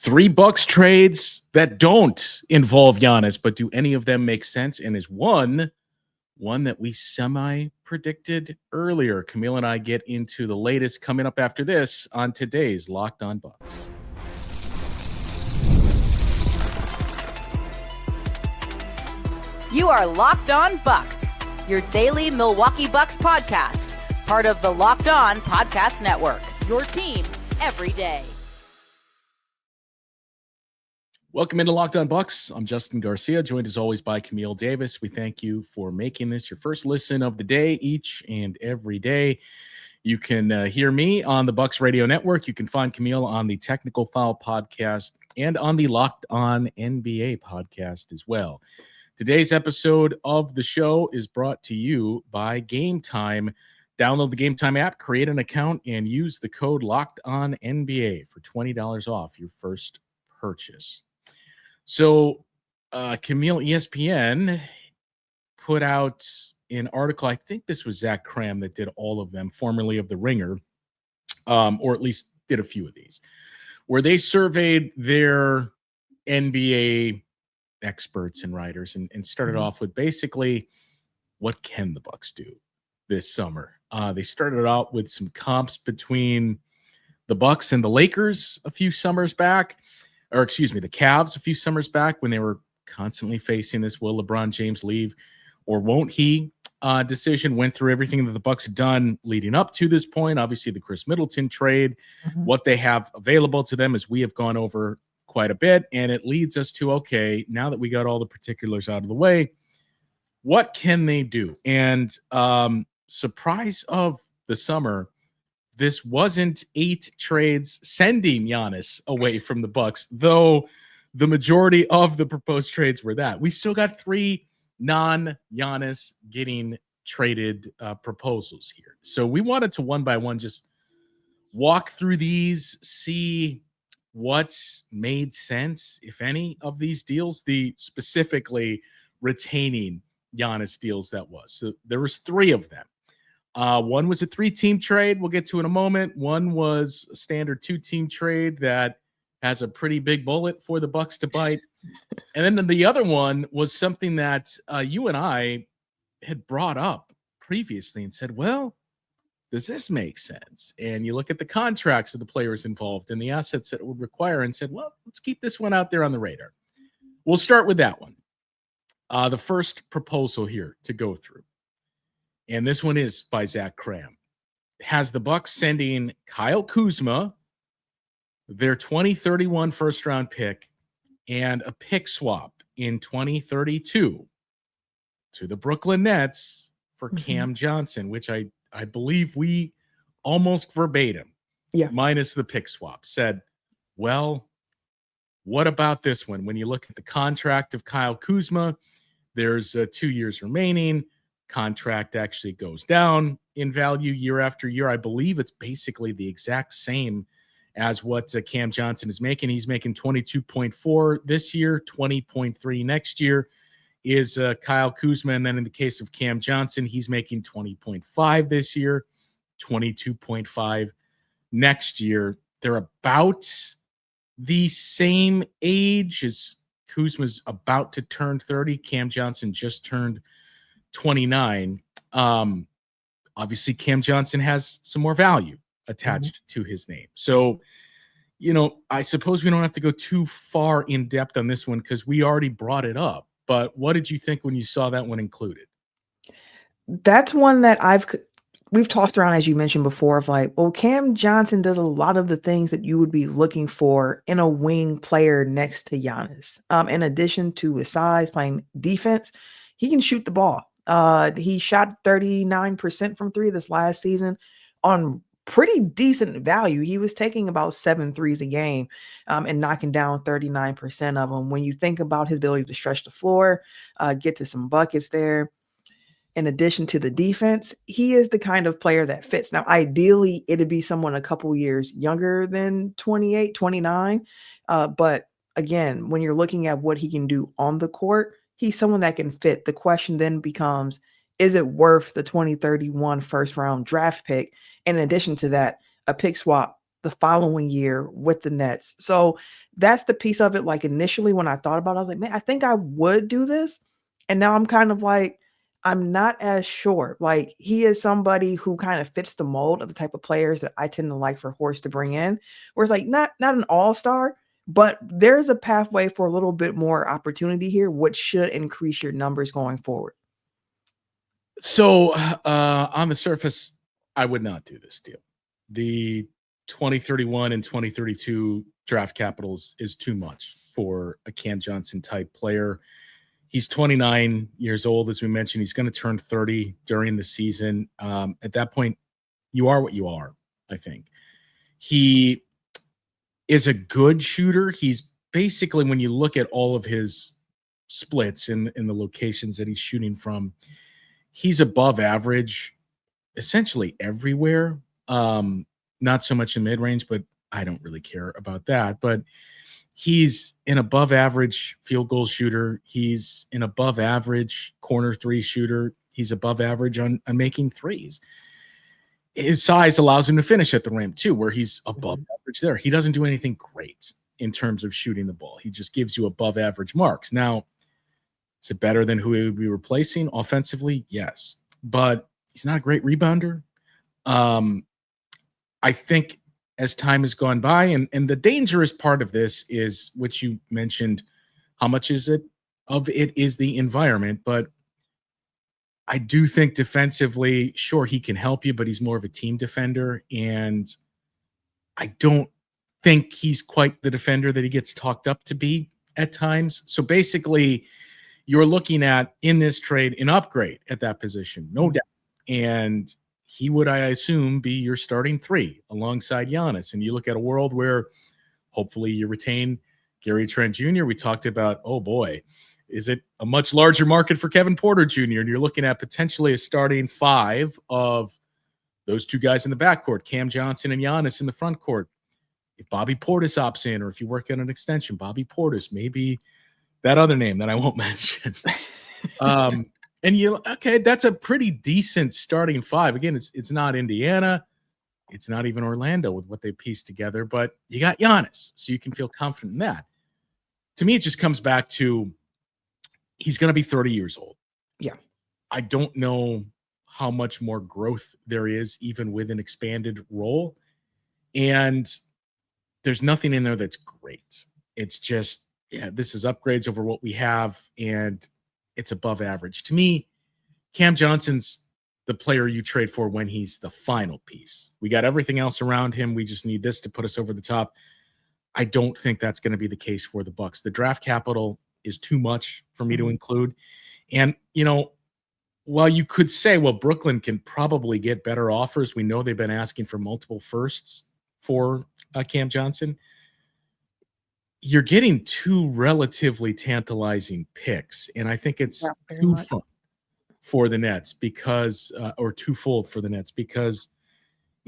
Three Bucks trades that don't involve Giannis, but do any of them make sense? And is one that we semi-predicted earlier. Camille and I get into the latest coming up after this on today's Locked On Bucks. You are Locked On Bucks, your daily Milwaukee Bucks podcast, part of the Locked On Podcast Network, your team every day. Welcome into Locked On Bucks. I'm Justin Garcia, joined as always by Camille Davis. We thank you for making this your first listen of the day each and every day. You can hear me on the Bucks Radio Network. You can find Camille on the Technical Foul podcast and on the Locked On NBA podcast as well. Today's episode of the show is brought to you by Game Time. Download the Game Time app, create an account, and use the code LOCKEDONNBA for $20 off your first purchase. So, Camille, ESPN put out an article. I think this was Zach Cram that did all of them, formerly of The Ringer, or at least did a few of these, where they surveyed their NBA experts and writers and started off with basically, what can the Bucks do this summer? They started out with some comps between the Bucks and the Lakers a few summers back. Or excuse me, the Cavs a few summers back when they were constantly facing this will LeBron James leave or won't he decision, went through everything that the Bucks had done leading up to this point. Obviously, the Chris Middleton trade, what they have available to them as we have gone over quite a bit. And it leads us to, okay, now that we got all the particulars out of the way, what can they do? And surprise of the summer, this wasn't 8 trades sending Giannis away from the Bucks, though the majority of the proposed trades were that. We still got 3 non-Giannis getting traded proposals here. So we wanted to one by one just walk through these, see what made sense, if any, of these deals, the specifically retaining Giannis deals that was. So there was 3 of them. One was a 3-team trade. We'll get to in a moment. One was a standard 2-team trade that has a pretty big bullet for the Bucks to bite. And then the other one was something that you and I had brought up previously and said, well, does this make sense? And you look at the contracts of the players involved and the assets that it would require and said, well, let's keep this one out there on the radar. We'll start with that one. The first proposal here to go through. And this one is by Zach Cram. Has the Bucks sending Kyle Kuzma, their 2031 first-round pick, and a pick swap in 2032 to the Brooklyn Nets for Cam Johnson, which I believe we almost verbatim, minus the pick swap, said, well, what about this one? When you look at the contract of Kyle Kuzma, there's 2 years remaining. Contract actually goes down in value year after year. I believe it's basically the exact same as what Cam Johnson is making. He's making 22.4 this year, 20.3 next year is Kyle Kuzma. And then in the case of Cam Johnson, he's making 20.5 this year, 22.5 next year. They're about the same age as Kuzma's about to turn 30. Cam Johnson just turned 29. Obviously Cam Johnson has some more value attached to his name. So, you know, I suppose we don't have to go too far in depth on this one because we already brought it up. But what did you think when you saw that one included? That's one that we've tossed around, as you mentioned before, of like, well, Cam Johnson does a lot of the things that you would be looking for in a wing player next to Giannis. In addition to his size, playing defense, he can shoot the ball. He shot 39% from 3 this last season on pretty decent value. He was taking about 7 threes a game and knocking down 39% of them. When you think about his ability to stretch the floor, get to some buckets there, in addition to the defense, he is the kind of player that fits. Now, ideally, it'd be someone a couple years younger than 28, 29. But again, when you're looking at what he can do on the court, he's someone that can fit. The question then becomes, is it worth the 2031 first round draft pick? And in addition to that, a pick swap the following year with the Nets. So that's the piece of it. Like initially when I thought about it, I was like, man, I think I would do this. And now I'm kind of like, I'm not as sure. Like he is somebody who kind of fits the mold of the type of players that I tend to like for Horst to bring in. Where it's like not an all-star, but there's a pathway for a little bit more opportunity here, which should increase your numbers going forward. So on the surface, I would not do this deal. The 2031 and 2032 draft capitals is too much for a Cam Johnson type player. He's 29 years old, as we mentioned. He's going to turn 30 during the season. At that point, you are what you are, I think. He is a good shooter. He's basically, when you look at all of his splits in the locations that he's shooting from, he's above average essentially everywhere. Not so much in mid-range, but I don't really care about that. But he's an above average field goal shooter. He's an above average corner three shooter. He's above average on making threes. His size allows him to finish at the rim too, where he's above average there. He doesn't do anything great in terms of shooting the ball. He just gives you above average marks. Now, is it better than who he would be replacing offensively? Yes. But he's not a great rebounder. I think as time has gone by, and the dangerous part of this is, which you mentioned, how much is it of it is the environment. But I do think defensively, sure, he can help you, but he's more of a team defender. And I don't think he's quite the defender that he gets talked up to be at times. So basically, you're looking at, in this trade, an upgrade at that position, no doubt. And he would, I assume, be your starting three alongside Giannis. And you look at a world where hopefully you retain Gary Trent Jr. We talked about, oh boy, is it a much larger market for Kevin Porter Jr.? And you're looking at potentially a starting five of those two guys in the backcourt, Cam Johnson and Giannis in the front court. If Bobby Portis opts in, or if you work on an extension, Bobby Portis, maybe that other name that I won't mention. And okay, that's a pretty decent starting five. Again, it's not Indiana. It's not even Orlando with what they pieced together, but you got Giannis, so you can feel confident in that. To me, it just comes back to he's going to be 30 years old. Yeah. I don't know how much more growth there is, even with an expanded role. And there's nothing in there that's great. It's just, yeah, this is upgrades over what we have, and it's above average. To me, Cam Johnson's the player you trade for when he's the final piece. We got everything else around him. We just need this to put us over the top. I don't think that's going to be the case for the Bucks. The draft capital is too much for me to include. And, while you could say, well, Brooklyn can probably get better offers. We know they've been asking for multiple firsts for Cam Johnson. You're getting two relatively tantalizing picks, and I think it's too fun for the Nets because, or twofold for the Nets because,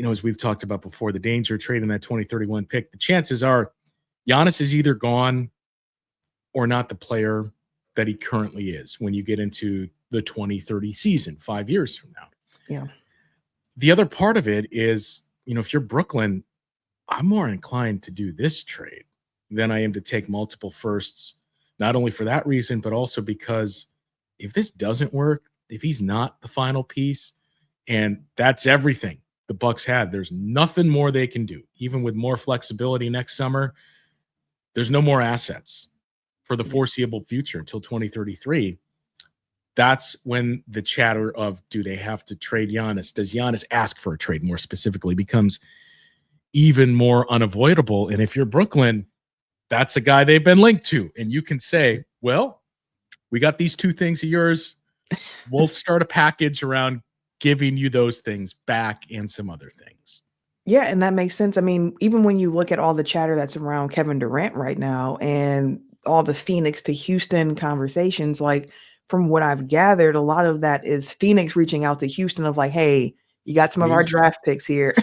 as we've talked about before, the danger of trading that 2031 pick, the chances are Giannis is either gone or not the player that he currently is when you get into the 2030 season, 5 years from now. Yeah. The other part of it is, if you're Brooklyn, I'm more inclined to do this trade than I am to take multiple firsts, not only for that reason, but also because if this doesn't work, if he's not the final piece, and that's everything the Bucks had, there's nothing more they can do. Even with more flexibility next summer, there's no more assets for the foreseeable future until 2033. That's when the chatter of, do they have to trade Giannis? Does Giannis ask for a trade more specifically becomes even more unavoidable. And if you're Brooklyn, that's a guy they've been linked to. And you can say, well, we got these two things of yours. We'll start a package around giving you those things back and some other things. Yeah, and that makes sense. I mean, even when you look at all the chatter that's around Kevin Durant right now and all the Phoenix to Houston conversations, like from what I've gathered, a lot of that is Phoenix reaching out to Houston of like, hey, you got some of our draft picks here.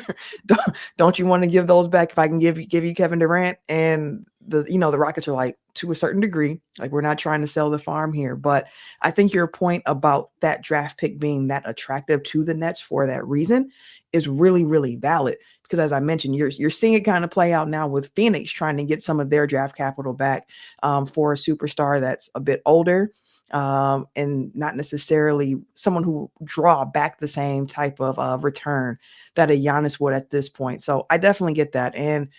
Don't you want to give those back if I can give you Kevin Durant? And the Rockets are like, to a certain degree, like we're not trying to sell the farm here. But I think your point about that draft pick being that attractive to the Nets for that reason is really, really valid. because as I mentioned, you're seeing it kind of play out now with Phoenix trying to get some of their draft capital back for a superstar that's a bit older and not necessarily someone who draw back the same type of return that a Giannis would at this point. So I definitely get that. And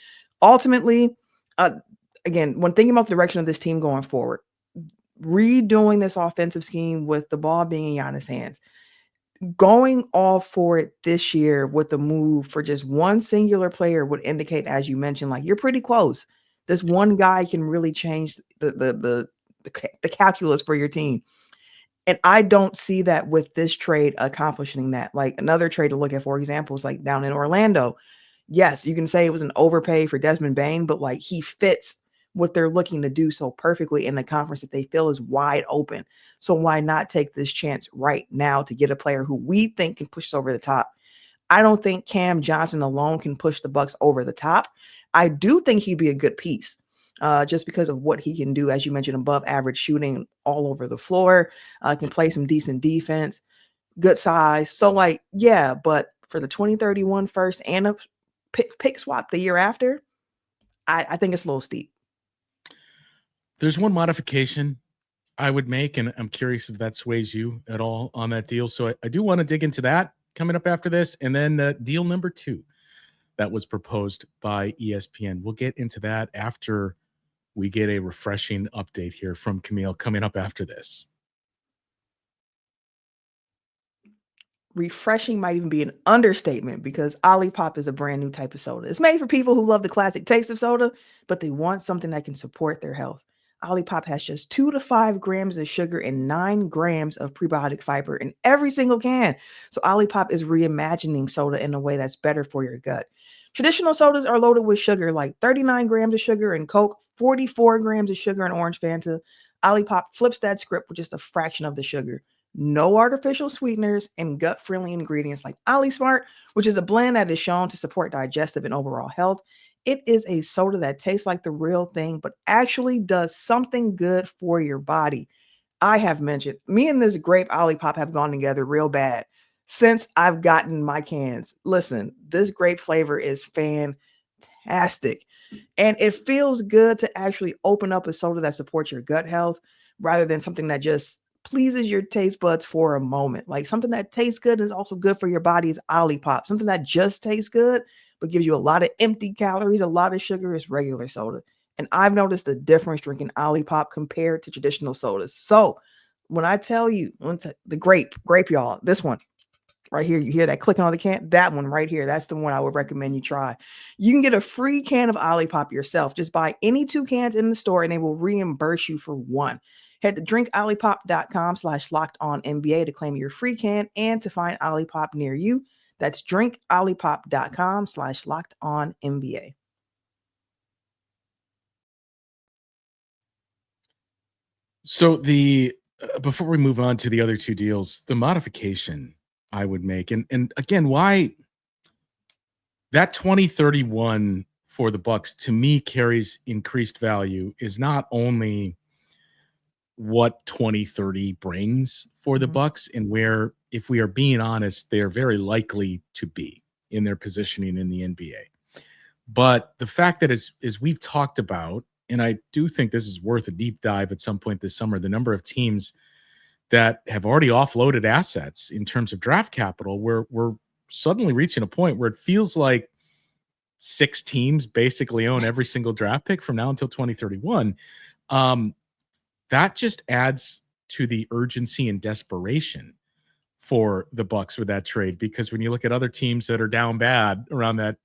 ultimately, again, when thinking about the direction of this team going forward, redoing this offensive scheme with the ball being in Giannis' hands, going all for it this year with the move for just one singular player would indicate, as you mentioned, like you're pretty close. This one guy can really change the calculus for your team. And I don't see that with this trade accomplishing that. Like another trade to look at, for example, is like down in Orlando. Yes, you can say it was an overpay for Desmond Bane, but like he fits what they're looking to do so perfectly in the conference that they feel is wide open. So why not take this chance right now to get a player who we think can push us over the top? I don't think Cam Johnson alone can push the Bucks over the top. I do think he'd be a good piece. Just because of what he can do, as you mentioned, above average shooting all over the floor, can play some decent defense, good size. So, like, yeah, but for the 2031 first and a pick swap the year after, I think it's a little steep. There's one modification I would make, and I'm curious if that sways you at all on that deal. So I do want to dig into that coming up after this. And then deal number 2 that was proposed by ESPN. We'll get into that after we get a refreshing update here from Camille coming up after this. Refreshing might even be an understatement because Olipop is a brand new type of soda. It's made for people who love the classic taste of soda, but they want something that can support their health. Olipop has just 2 to 5 grams of sugar and 9 grams of prebiotic fiber in every single can. So Olipop is reimagining soda in a way that's better for your gut. Traditional sodas are loaded with sugar, like 39 grams of sugar in Coke, 44 grams of sugar in Orange Fanta. Olipop flips that script with just a fraction of the sugar. No artificial sweeteners and gut-friendly ingredients like OliSmart, which is a blend that is shown to support digestive and overall health. It is a soda that tastes like the real thing, but actually does something good for your body. I have mentioned, me and this grape Olipop have gone together real bad since I've gotten my cans. Listen, this grape flavor is fantastic. And it feels good to actually open up a soda that supports your gut health rather than something that just pleases your taste buds for a moment. Like something that tastes good is also good for your body is Olipop. Something that just tastes good but gives you a lot of empty calories, a lot of sugar is regular soda. And I've noticed the difference drinking Olipop compared to traditional sodas. So when I tell you, the grape, y'all, this one right here, you hear that clicking on the can? That one right here, that's the one I would recommend you try. You can get a free can of Olipop yourself. Just buy any 2 cans in the store and they will reimburse you for 1. Head to drinkolipop.com/lockedonnba to claim your free can and to find Olipop near you. That's drinkolipop.com/lockedonnba. So the before we move on to the other 2 deals, the modification I would make, and again, why that 2031 for the Bucks to me carries increased value is not only what 2030 brings for the Bucks and where, if we are being honest, they're very likely to be in their positioning in the NBA. But the fact that as we've talked about, and I do think this is worth a deep dive at some point this summer, the number of teams that have already offloaded assets in terms of draft capital, where we're suddenly reaching a point where it feels like 6 teams basically own every single draft pick from now until 2031. That just adds to the urgency and desperation for the Bucks with that trade, because when you look at other teams that are down bad around that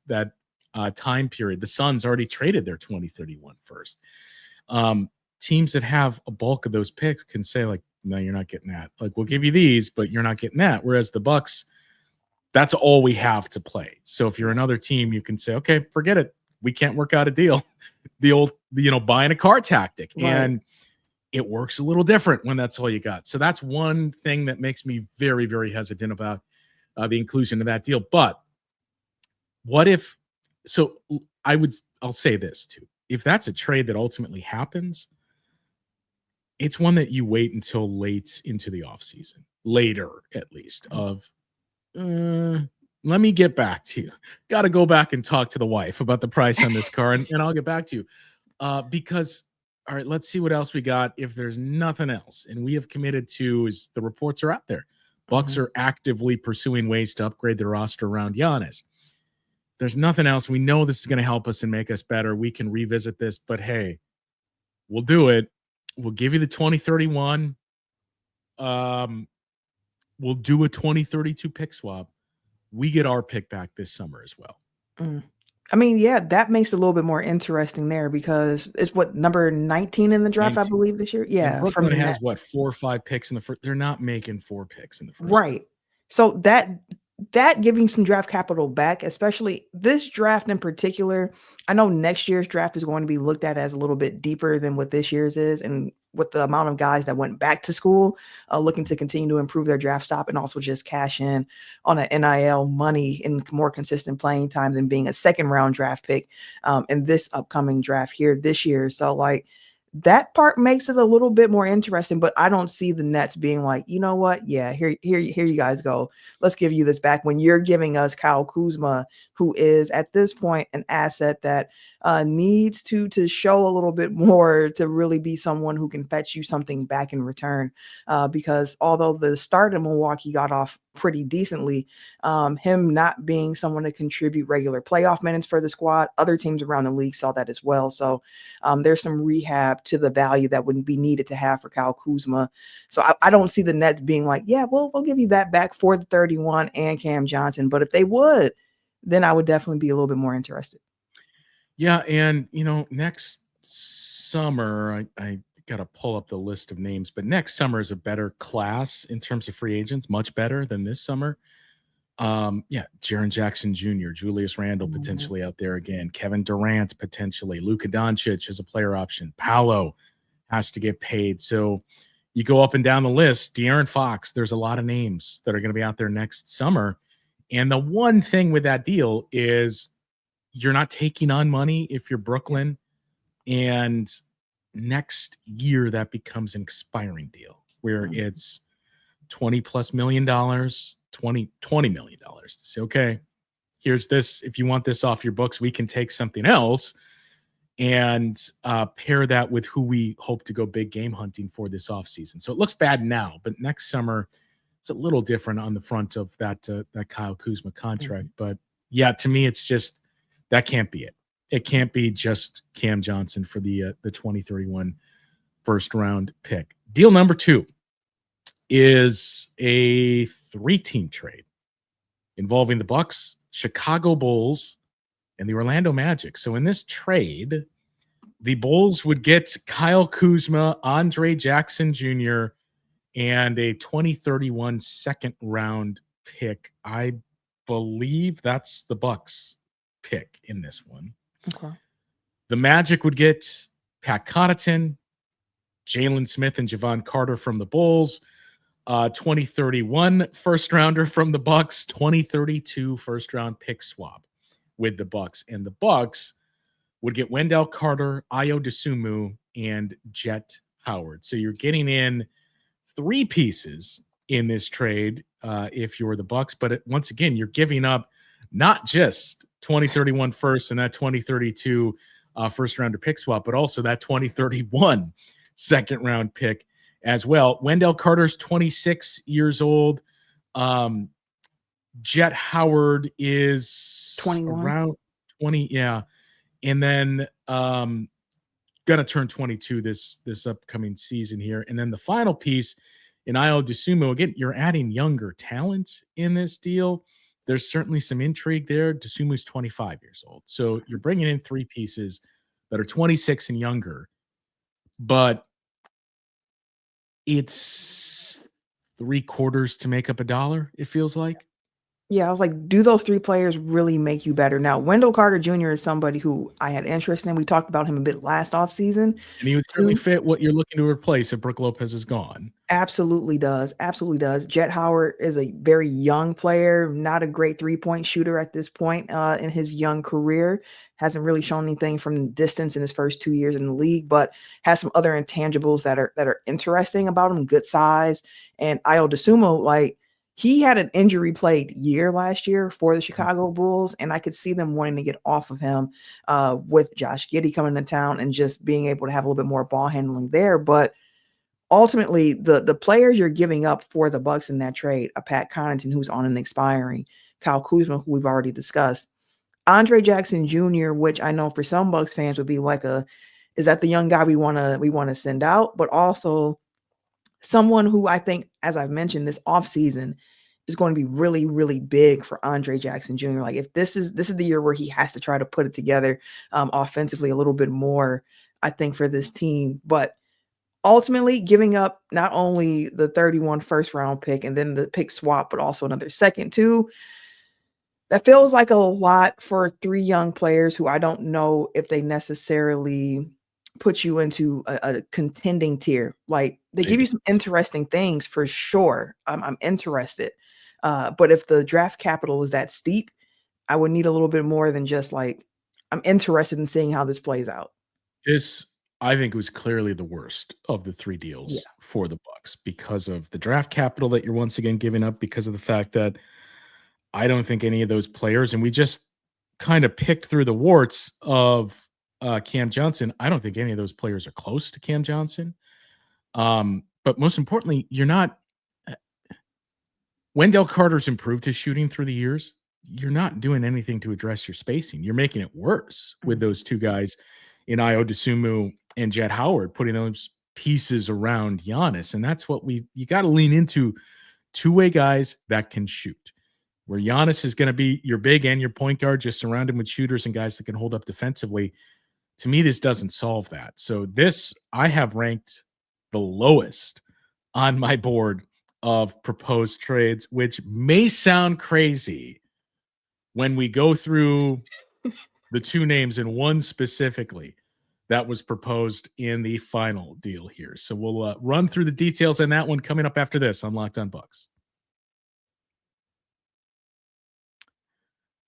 time period, the Suns already traded their 2031 first. Teams that have a bulk of those picks can say like, no, you're not getting that. Like, we'll give you these, but you're not getting that. Whereas the Bucks, that's all we have to play. So if you're another team, you can say, okay, forget it. We can't work out a deal. The old, buying a car tactic. Right. And it works a little different when that's all you got. So that's one thing that makes me very, very hesitant about the inclusion of that deal. But what if, so I'll say this too. If that's a trade that ultimately happens, it's one that you wait until late into the offseason, later at least, of let me get back to you. Got to go back and talk to the wife about the price on this car, and I'll get back to you. Because all right, let's see what else we got. If there's nothing else, and we have committed to, is the reports are out there. Bucks are actively pursuing ways to upgrade their roster around Giannis. There's nothing else. We know this is going to help us and make us better. We can revisit this, but hey, we'll do it. We'll give you the 2031. We'll do a 2032 pick swap. We get our pick back this summer as well. I mean, yeah, that makes it a little bit more interesting there because it's what, number 19 in the draft, 19. I believe, this year. And Yeah, Brooklyn from has that. what, 4 or 5 picks in the first. They're not making 4 picks in the first. Right. So that giving some draft capital back, especially this draft in particular. I know next year's draft is going to be looked at as a little bit deeper than what this year's is, and with the amount of guys that went back to school, looking to continue to improve their draft stock and also just cash in on an NIL money in more consistent playing times and being a second round draft pick in this upcoming draft here this year. So like that part makes it a little bit more interesting, but I don't see the Nets being like, you know what? Yeah, here you guys go. Let's give you this back when you're giving us Kyle Kuzma, who is at this point an asset that needs to show a little bit more to really be someone who can fetch you something back in return. Because although the start in Milwaukee got off pretty decently, him not being someone to contribute regular playoff minutes for the squad, other teams around the league saw that as well. So there's some rehab to the value that wouldn't be needed to have for Kyle Kuzma. So I don't see the Nets being like, yeah, we'll give you that back for the 31 and Cam Johnson. But if they would, then I would definitely be a little bit more interested. Yeah, and next summer, I got to pull up the list of names, but next summer is a better class in terms of free agents, much better than this summer. Jaren Jackson Jr., Julius Randle potentially out there again, Kevin Durant potentially, Luka Doncic as a player option, Paolo has to get paid. So you go up and down the list, De'Aaron Fox, there's a lot of names that are going to be out there next summer. And the one thing with that deal is you're not taking on money if you're Brooklyn, and next year that becomes an expiring deal where it's $20+ million, $20 million to say, okay, here's this. If you want this off your books, we can take something else and pair that with who we hope to go big game hunting for this offseason. So it looks bad now, but next summer it's a little different on the front of that Kyle Kuzma contract. But yeah, to me, it's just that can't be it. It can't be just Cam Johnson for the 2031 first round pick. Deal number 2 is a 3-team trade involving the Bucks, Chicago Bulls, and the Orlando Magic. So in this trade, the Bulls would get Kyle Kuzma, Andre Jackson Jr., and a 2031 second round pick. I believe that's the Bucks pick in this one. Okay. The Magic would get Pat Connaughton, Jalen Smith, and Javon Carter from the Bulls. 2031 first rounder from the Bucks, 2032 first round pick swap with the Bucks. And the Bucks would get Wendell Carter, Ayo Dosunmu, and Jet Howard. So you're getting in 3 pieces in this trade if you're the Bucks. But once again, you're giving up not just 2031 first and that 2032 first rounder pick swap, but also that 2031 second round pick as well. Wendell Carter's 26 years old. Jet Howard is 21. Around 20. Yeah. And then going to turn 22 this upcoming season here. And then the final piece in Ayo Dosunmu, again, you're adding younger talent in this deal. There's certainly some intrigue there. Dosunmu's 25 years old. So you're bringing in 3 pieces that are 26 and younger, but it's 3/4 to make up $1, it feels like. Yeah, I was like, do those 3 players really make you better? Now, Wendell Carter Jr. is somebody who I had interest in. We talked about him a bit last offseason. And he would certainly fit what you're looking to replace if Brook Lopez is gone. Absolutely does. Absolutely does. Jet Howard is a very young player, not a great 3-point shooter at this point in his young career. Hasn't really shown anything from distance in his first 2 years in the league, but has some other intangibles that are interesting about him. Good size. And Ayo Dosunmu, like, he had an injury plagued year last year for the Chicago Bulls, and I could see them wanting to get off of him with Josh Giddey coming to town and just being able to have a little bit more ball handling there. But ultimately, the players you're giving up for the Bucks in that trade, a Pat Connaughton who's on an expiring, Kyle Kuzma, who we've already discussed, Andre Jackson Jr., which I know for some Bucks fans would be like is that the young guy we want to send out? But also someone who I think, as I've mentioned, this offseason is going to be really, really big for Andre Jackson Jr. Like if this is the year where he has to try to put it together offensively a little bit more, I think, for this team. But ultimately giving up not only the 31 first round pick and then the pick swap, but also another second too. That feels like a lot for 3 young players who I don't know if they necessarily put you into a contending tier. Like they give you some interesting things for sure. I'm interested. But if the draft capital is that steep, I would need a little bit more than just like, I'm interested in seeing how this plays out. This, I think, was clearly the worst of the 3 deals for the Bucks because of the draft capital that you're once again giving up, because of the fact that I don't think any of those players, and we just kind of picked through the warts of Cam Johnson. I don't think any of those players are close to Cam Johnson. But most importantly, you're not. Wendell Carter's improved his shooting through the years. You're not doing anything to address your spacing. You're making it worse with those 2 guys in Io DeSumo and Jet Howard, putting those pieces around Giannis. And that's what you got to lean into, 2-way guys that can shoot. Where Giannis is going to be your big and your point guard, just surround him with shooters and guys that can hold up defensively. To me, this doesn't solve that. So this, I have ranked the lowest on my board of proposed trades, which may sound crazy when we go through the 2 names and one specifically that was proposed in the final deal here. So we'll run through the details on that one coming up after this on Locked On Bucks.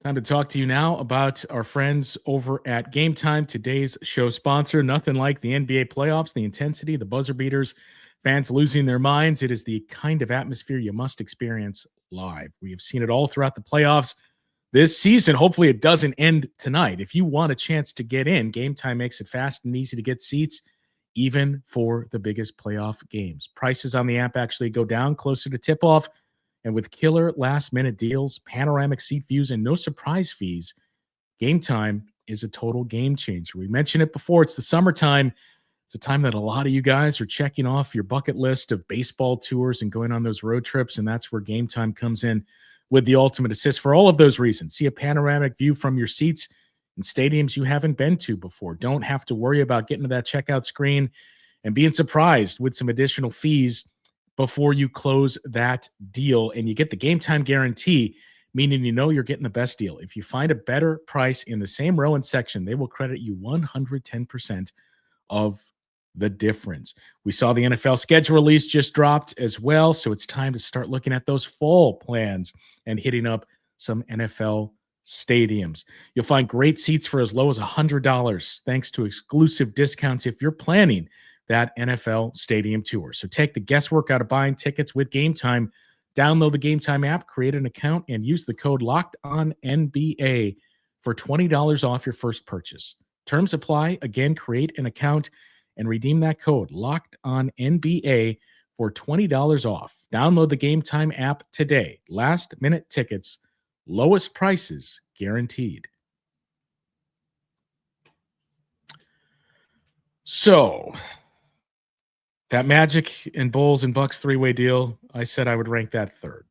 Time to talk to you now about our friends over at Game Time, today's show sponsor. Nothing like the NBA playoffs, the intensity, the buzzer beaters, fans losing their minds. It is the kind of atmosphere you must experience live. We have seen it all throughout the playoffs this season. Hopefully it doesn't end tonight. If you want a chance to get in, Game Time makes it fast and easy to get seats, even for the biggest playoff games. Prices on the app actually go down closer to tip-off. And with killer last-minute deals, panoramic seat views, and no surprise fees, Game Time is a total game changer. We mentioned it before. It's the summertime. It's a time that a lot of you guys are checking off your bucket list of baseball tours and going on those road trips, and that's where Game Time comes in with the ultimate assist for all of those reasons. See a panoramic view from your seats in stadiums you haven't been to before. Don't have to worry about getting to that checkout screen and being surprised with some additional fees before you close that deal. And you get the Game Time guarantee, meaning you know you're getting the best deal. If you find a better price in the same row and section, they will credit you 110% of the difference. We saw the NFL schedule release just dropped as well, so it's time to start looking at those fall plans and hitting up some NFL stadiums. You'll find great seats for as low as $100 thanks to exclusive discounts if you're planning that NFL stadium tour. So take the guesswork out of buying tickets with Game Time. Download the Game Time app, create an account, and use the code LOCKEDONNBA for $20 off your first purchase. Terms apply. Again, create an account and redeem that code LOCKEDONNBA for $20 off. Download the Game Time app today. Last minute tickets, lowest prices guaranteed. So that Magic and Bulls and Bucks 3-way deal, I said I would rank that third.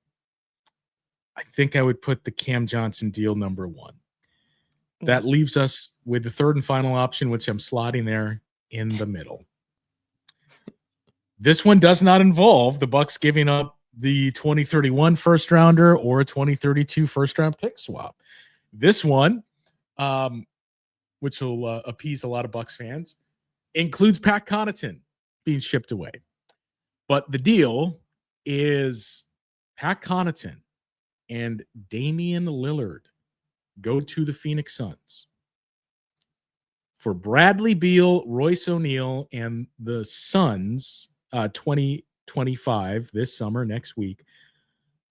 I think I would put the Cam Johnson deal number 1. That leaves us with the third and final option, which I'm slotting there in the middle. This one does not involve the Bucks giving up the 2031 first rounder or a 2032 first round pick swap. This one, which will appease a lot of Bucks fans, includes Pat Connaughton being shipped away. But the deal is Pat Connaughton and Damian Lillard go to the Phoenix Suns for Bradley Beal, Royce O'Neal, and the Suns 2025 this summer, next week,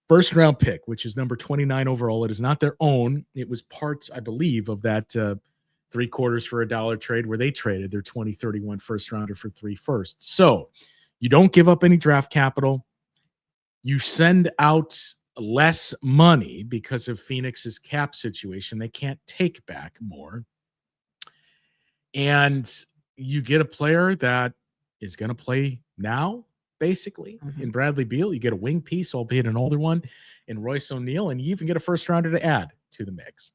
first round pick, which is number 29 overall. It is not their own. It was parts, I believe, of that 3/4 for $1 trade where they traded their 2031 first rounder for 3 firsts. So you don't give up any draft capital. You send out less money because of Phoenix's cap situation. They can't take back more. And you get a player that is going to play now, basically, in Bradley Beal. You get a wing piece, albeit an older one, in Royce O'Neal, and you even get a first rounder to add to the mix.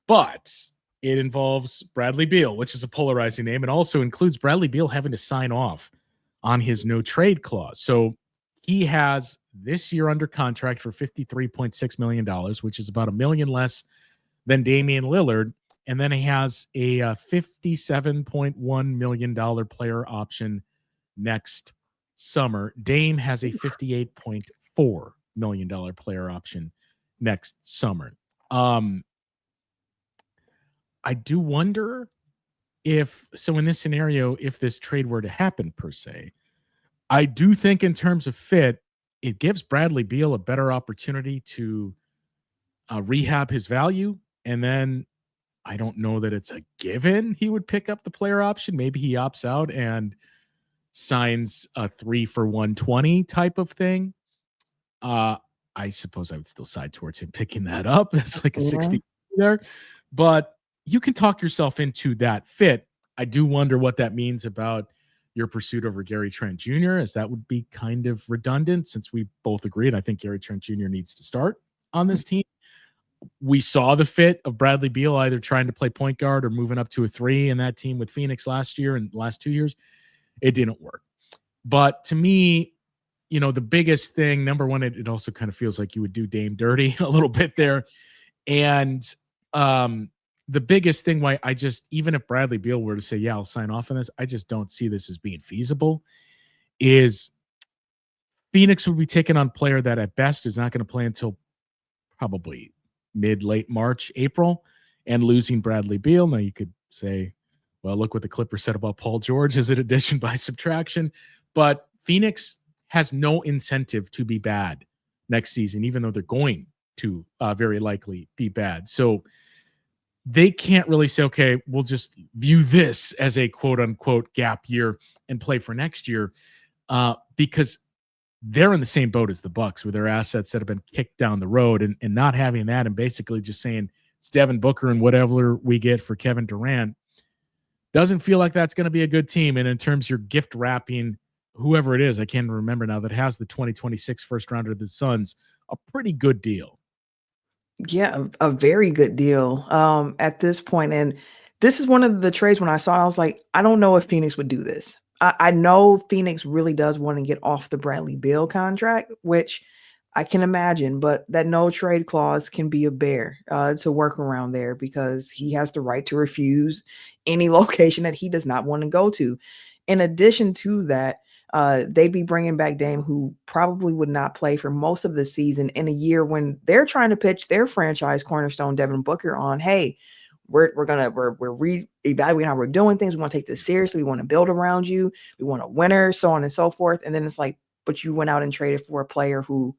But it involves Bradley Beal, which is a polarizing name, and also includes Bradley Beal having to sign off on his no trade clause. So he has this year under contract for $53.6 million, which is about $1 million less than Damian Lillard. And then he has a $57.1 million player option next summer. Dame has a $58.4 million player option next summer. I do wonder if, so in this scenario, if this trade were to happen per se, I do think in terms of fit, it gives Bradley Beal a better opportunity to rehab his value. And then I don't know that it's a given he would pick up the player option. Maybe he opts out and signs a 3 for 120 type of thing. I suppose I would still side towards him picking that up. It's like a 60 there, but you can talk yourself into that fit. I do wonder what that means about your pursuit over Gary Trent Jr., as that would be kind of redundant since we both agreed. I think Gary Trent Jr. needs to start on this team. We saw the fit of Bradley Beal either trying to play point guard or moving up to a 3 in that team with Phoenix last year and last 2 years. It didn't work. But to me, you know, the biggest thing, number one, it also kind of feels like you would do Dame dirty a little bit there. And the biggest thing why I just, even if Bradley Beal were to say, yeah, I'll sign off on this, I just don't see this as being feasible, is Phoenix would be taking on a player that at best is not going to play until probably late March, April, and losing Bradley Beal. Now you could say, well, look what the Clippers said about Paul George as an addition by subtraction, but Phoenix has no incentive to be bad next season, even though they're going to very likely be bad. So they can't really say, okay, we'll just view this as a quote unquote gap year and play for next year because they're in the same boat as the Bucks with their assets that have been kicked down the road and not having that and basically just saying it's Devin Booker and whatever we get for Kevin Durant. Doesn't feel like that's going to be a good team. And in terms of your gift wrapping, whoever it is, I can't remember now, that has the 2026 first rounder of the Suns, a pretty good deal. Yeah, a very good deal at this point. And this is one of the trades when I saw it, I was like, I don't know if Phoenix would do this. I know Phoenix really does want to get off the Bradley Beal contract, which I can imagine, but that no trade clause can be a bear to work around there because he has the right to refuse any location that he does not want to go to. In addition to that, they'd be bringing back Dame, who probably would not play for most of the season in a year when they're trying to pitch their franchise cornerstone Devin Booker on, hey, we're reevaluating how we're doing things. We want to take this seriously. We want to build around you. We want a winner, so on and so forth. And then it's like, but you went out and traded for a player who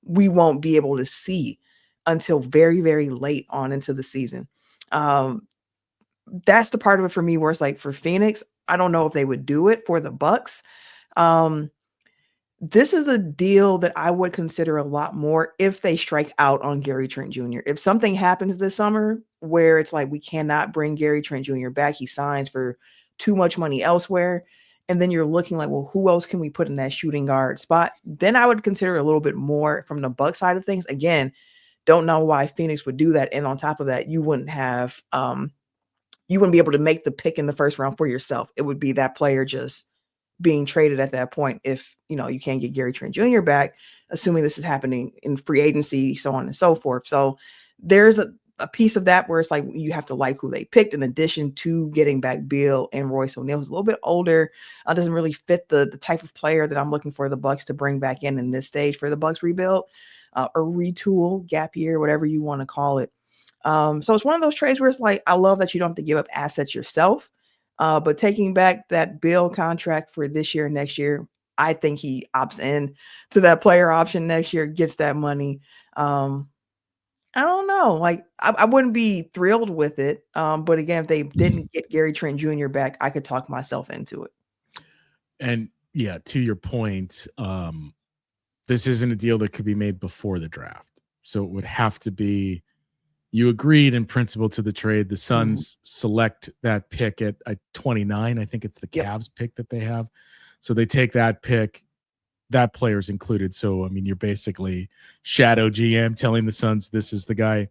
we won't be able to see until very, very late on into the season. That's the part of it for me where it's like for Phoenix, I don't know if they would do it. For the Bucks, this is a deal that I would consider a lot more if they strike out on Gary Trent Jr. If something happens this summer where it's like we cannot bring Gary Trent Jr. back, he signs for too much money elsewhere, and then you're looking like, well, who else can we put in that shooting guard spot? Then I would consider a little bit more from the Bucks side of things. Again, don't know why Phoenix would do that. And on top of that, you wouldn't have you wouldn't be able to make the pick in the first round for yourself. It would be that player just being traded at that point if, you know, you can't get Gary Trent Jr. back, assuming this is happening in free agency, so on and so forth. So there's a piece of that where it's like you have to like who they picked in addition to getting back Beal and Royce O'Neal, who's a little bit older, doesn't really fit the type of player that I'm looking for the Bucks to bring back in this stage for the Bucks rebuild or retool, gap year, whatever you want to call it. So it's one of those trades where it's like, I love that you don't have to give up assets yourself. But taking back that Beal contract for this year and next year, I think he opts in to that player option next year, gets that money. I don't know. Like, I wouldn't be thrilled with it. But again, if they didn't get Gary Trent Jr. back, I could talk myself into it. And yeah, to your point, this isn't a deal that could be made before the draft. So it would have to be, you agreed in principle to the trade. The Suns select that pick at 29. I think it's the Cavs pick that they have. So they take that pick. That player's included. So, I mean, you're basically shadow GM telling the Suns this is the guy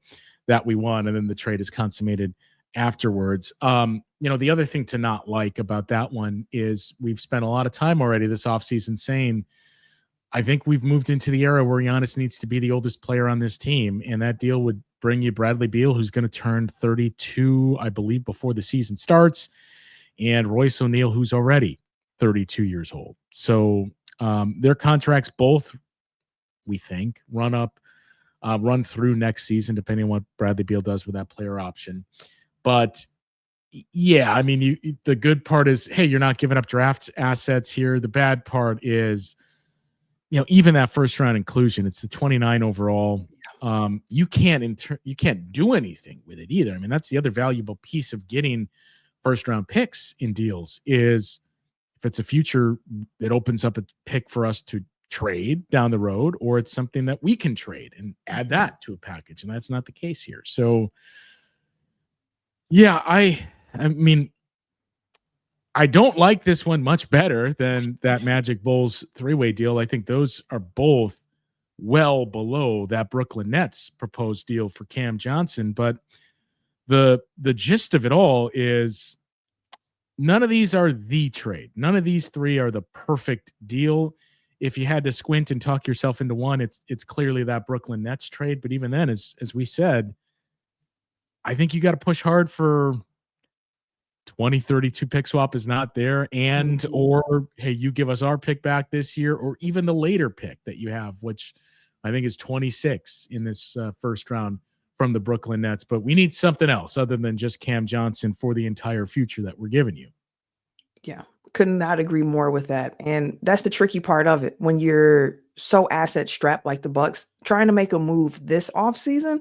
that we want, and then the trade is consummated afterwards. The other thing to not like about that one is we've spent a lot of time already this offseason saying, I think we've moved into the era where Giannis needs to be the oldest player on this team, and that deal would bring you Bradley Beal, who's going to turn 32, I believe, before the season starts, and Royce O'Neal, who's already 32 years old. So their contracts both, we think, run through next season, depending on what Bradley Beal does with that player option. But yeah, I mean, the good part is, hey, you're not giving up draft assets here. The bad part is, even that first round inclusion, it's the 29 overall. You can't do anything with it either. I mean, that's the other valuable piece of getting first round picks in deals is, if it's a future, it opens up a pick for us to trade down the road, or it's something that we can trade and add that to a package. And that's not the case here. So yeah, I mean, I don't like this one much better than that Magic Bulls 3-way deal. I think those are both well below that Brooklyn Nets proposed deal for Cam Johnson. But the gist of it all is, none of these are the trade. None of these three are the perfect deal. If you had to squint and talk yourself into one, it's clearly that Brooklyn Nets trade. But even then, as we said, I think you got to push hard for 2032 pick swap is not there. And, or, hey, you give us our pick back this year, or even the later pick that you have, which I think is 26 in this first round from the Brooklyn Nets. But we need something else other than just Cam Johnson for the entire future that we're giving you. Yeah, could not agree more with that. And that's the tricky part of it. When you're so asset strapped like the Bucks, trying to make a move this offseason,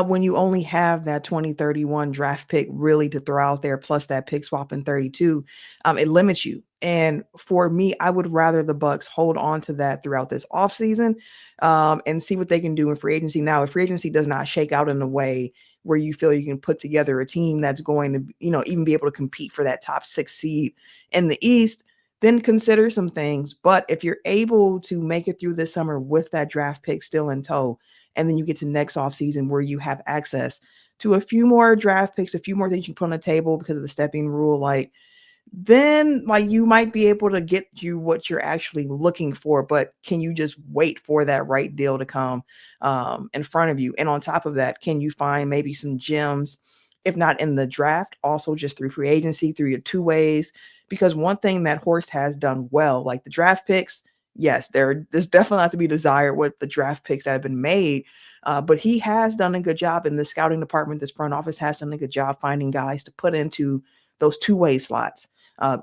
when you only have that 2031 draft pick really to throw out there, plus that pick swap in 32, it limits you. And for me, I would rather the Bucks hold on to that throughout this offseason and see what they can do in free agency. Now, if free agency does not shake out in a way where you feel you can put together a team that's going to, even be able to compete for that top 6 seed in the East, then consider some things. But if you're able to make it through this summer with that draft pick still in tow, and then you get to next offseason where you have access to a few more draft picks, a few more things you put on the table because of the stepping rule, then you might be able to get you what you're actually looking for. But can you just wait for that right deal to come in front of you? And on top of that, can you find maybe some gems, if not in the draft, also just through free agency, through your 2 ways? Because one thing that Horst has done well, like the draft picks, yes, there's definitely not to be desired with the draft picks that have been made. But he has done a good job in the scouting department. This front office has done a good job finding guys to put into those 2-way slots.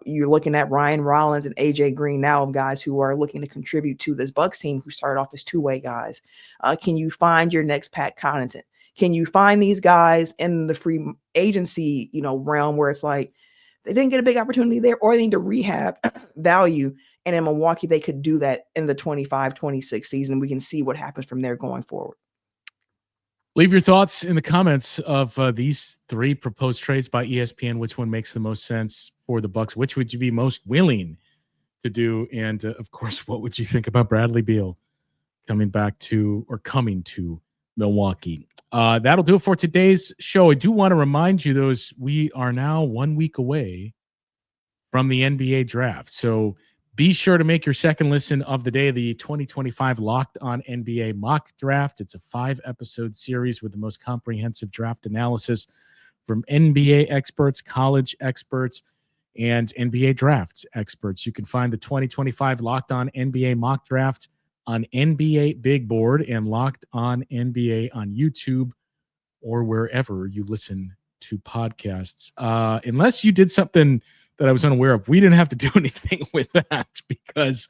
You're looking at Ryan Rollins and AJ Green now, guys who are looking to contribute to this Bucks team who started off as 2-way guys. Can you find your next Pat Connaughton? Can you find these guys in the free agency, realm where it's like they didn't get a big opportunity there, or they need to rehab value? And in Milwaukee, they could do that in the 25-26 season. We can see what happens from there going forward. Leave your thoughts in the comments of these 3 proposed trades by ESPN. Which one makes the most sense for the Bucks? Which would you be most willing to do? And of course, what would you think about Bradley Beal coming to Milwaukee? That'll do it for today's show. I do want to remind you, we are now 1 week away from the NBA draft. So be sure to make your second listen of the day, the 2025 Locked On NBA Mock Draft. It's a 5-episode series with the most comprehensive draft analysis from NBA experts, college experts, and NBA draft experts. You can find the 2025 Locked On NBA Mock Draft on NBA Big Board and Locked On NBA on YouTube or wherever you listen to podcasts. Unless you did something that I was unaware of. We didn't have to do anything with that because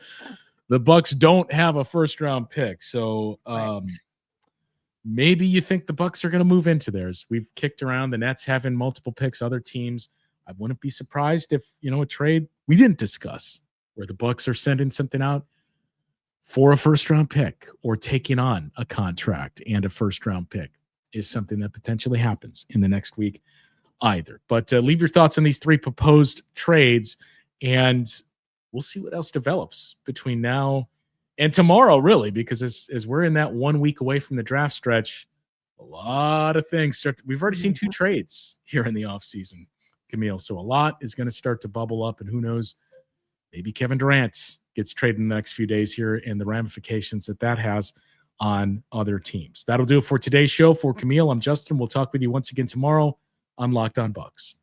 the Bucks don't have a first round pick. So maybe you think the Bucks are going to move into theirs. We've kicked around the Nets having multiple picks, other teams. I wouldn't be surprised if, a trade we didn't discuss where the Bucks are sending something out for a first round pick or taking on a contract and a first round pick is something that potentially happens in the next week either. But leave your thoughts on these 3 proposed trades, and we'll see what else develops between now and tomorrow, really, because as we're in that 1 week away from the draft stretch, a lot of things start. We've already seen 2 trades here in the offseason, Camille. So a lot is going to start to bubble up, and who knows, maybe Kevin Durant gets traded in the next few days here and the ramifications that has on other teams. That'll do it for today's show. For Camille, I'm Justin. We'll talk with you once again tomorrow on Locked On Bucks.